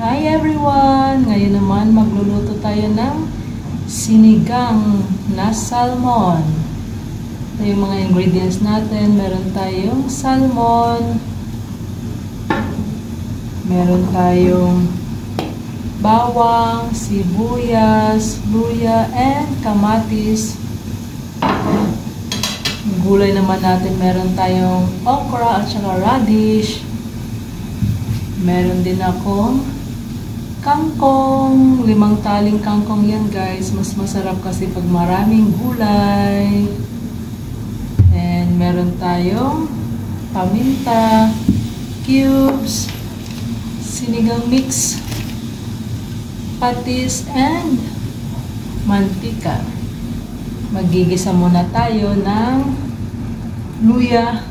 Hi everyone! Ngayon naman magluluto tayo ng sinigang na salmon. Ito yung mga ingredients natin. Meron tayong salmon. Meron tayong bawang, sibuyas, luya, and kamatis. Gulay naman natin, meron tayong okra at saka radish. Meron din akong kangkong, 5 taling kangkong yan guys. Mas masarap kasi pag maraming gulay. And meron tayong paminta, cubes, sinigang mix, patis, and mantika. Magigisa muna tayo ng luya,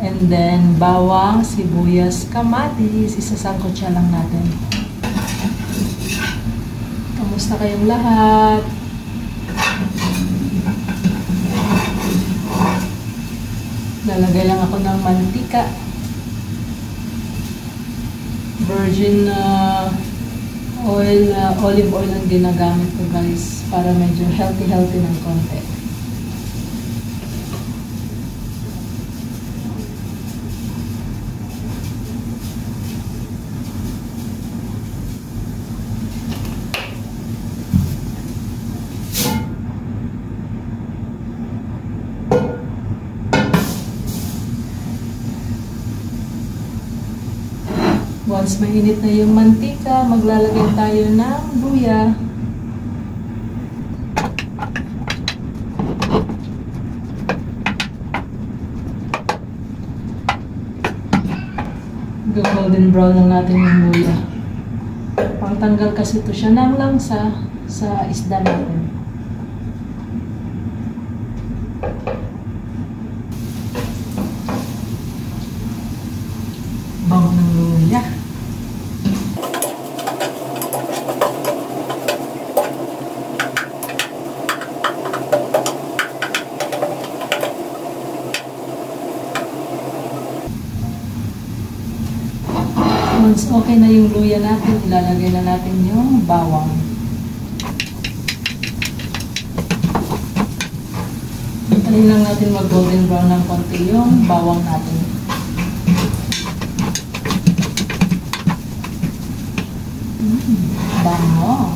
and then bawang, sibuyas, kamatis. Isasangkot siya lang natin. Kamusta kayong lahat? Lalagay lang ako ng mantika. Virgin oil, olive oil ang ginagamit ko guys, para medyo healthy ng konti. Once mainit na yung mantika, maglalagay tayo ng luya. Golden brown lang natin yung luya. Pangtanggal kasi ito siya ng langsa sa isda natin. Bango ng luya. Once okay na yung luya natin, ilalagay na natin yung bawang. Hintayin lang natin mag-golden brown ng konti yung bawang natin. Bango!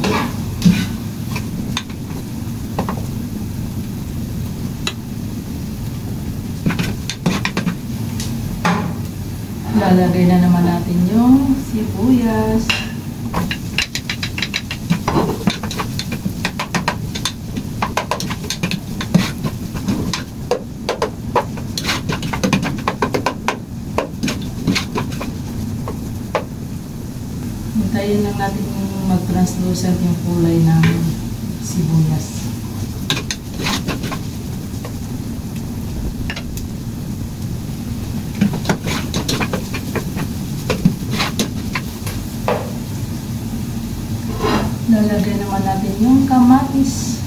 Lalagay na naman natin yung sibuyas. Hintayin lang natin yung mag-translucent yung kulay ng sibuyas. Lalagay naman natin yung kamatis.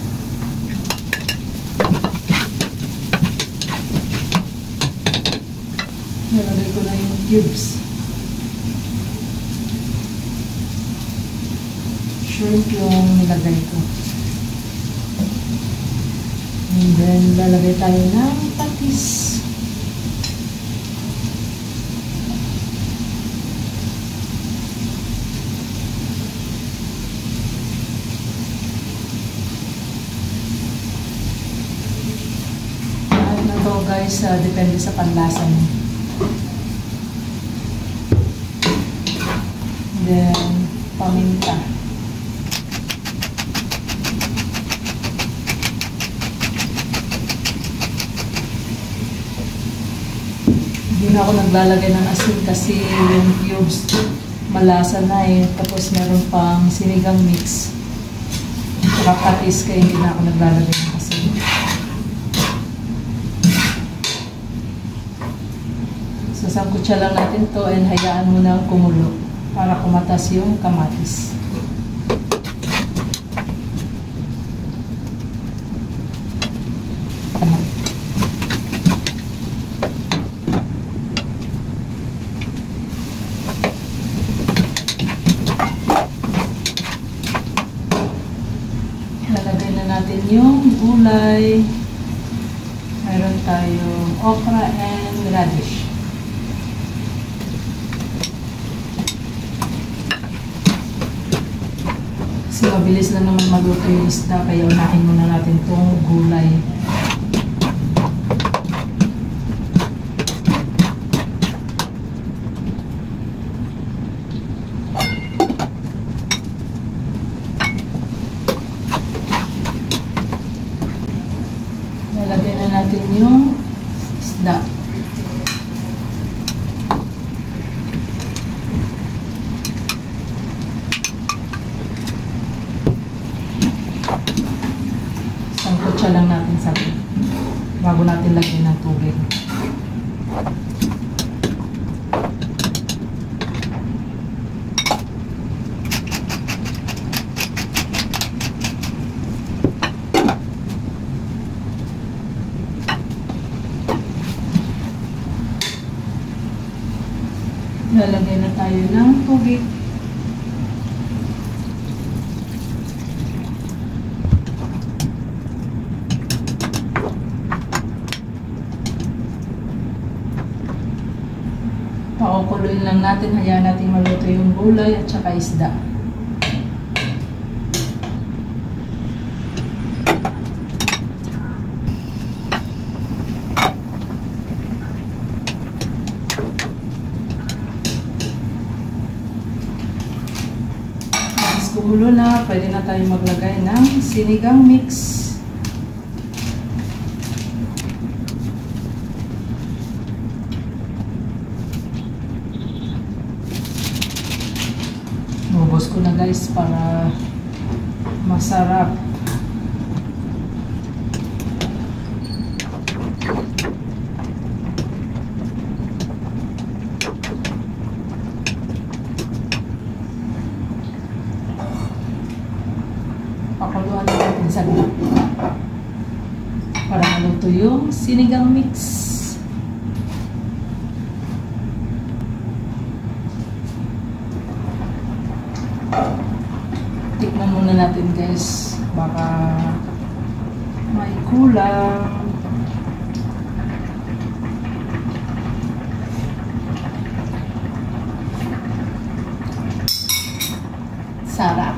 Lalagay ko na yung cubes. Shrimp yung nilagay ko. And then lalagay tayo ng patis. Ito guys, depende sa panlasa mo. Then, paminta. Hindi na ako naglalagay ng asin kasi yung cubes malasa na eh. Tapos meron pang sinigang mix. Patis kaya hindi na ako naglalagay ng asin. Sasangkutsa lang natin to and hayaan mo na kumulo para kumatas yung kamatis. yung gulay. Meron tayong okra and radish. Kasi mabilis na naman maluto yung isda, kaya unahin muna natin itong gulay. Lalagyan na natin yung isda. Sangkot siya lang natin sa bago natin lagyan ng tubig. Lalagyan na tayo ng tubig. Pakukuluin lang natin, hayaan natin maluto yung gulay at saka isda. Kumulo na, pwede na tayo maglagay ng sinigang mix. Ubos ko na guys para masarap. Pakuluan natin sa para maluto yung sinigang mix. Tikman muna natin guys, baka may kulang. Sarap.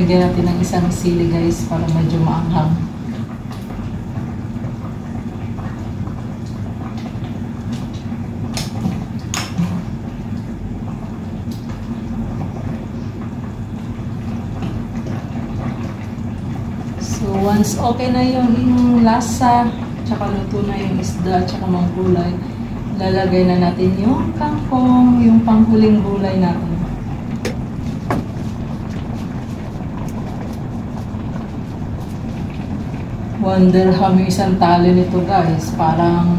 Lagyan natin ng isang sili guys para medyo maanghang. So once okay na yung lasa, tsaka luto na yung isda, tsaka mga gulay, lalagay na natin yung kangkong, yung panghuling gulay natin. Wonder how yung isang tali nito guys, parang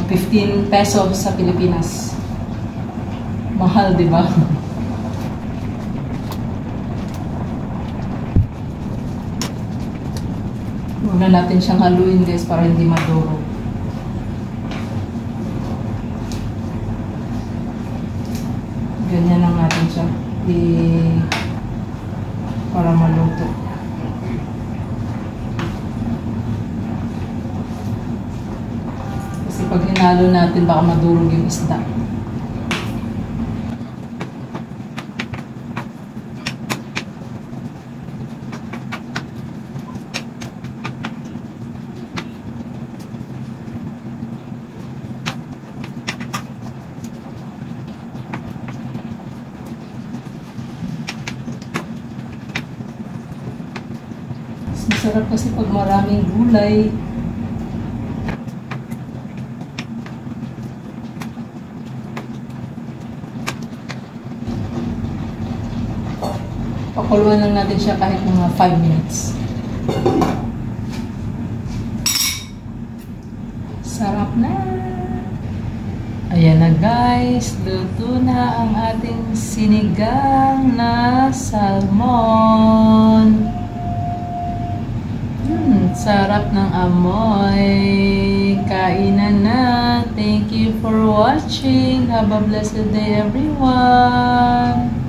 15 pesos sa Pilipinas. Mahal, di ba? Huwag na natin siyang haluin guys para hindi maduro. Ganyan lang natin siya para maluto. Kasi pag hinalo natin baka madurog yung isda. Masarap kasi pag maraming gulay. Pakuluan lang natin siya kahit mga 5 minutes. Sarap na! Ayan na guys, luto na ang ating sinigang na salmon. Sarap ng amoy. Kainan na. Thank you for watching. Have a blessed day, everyone.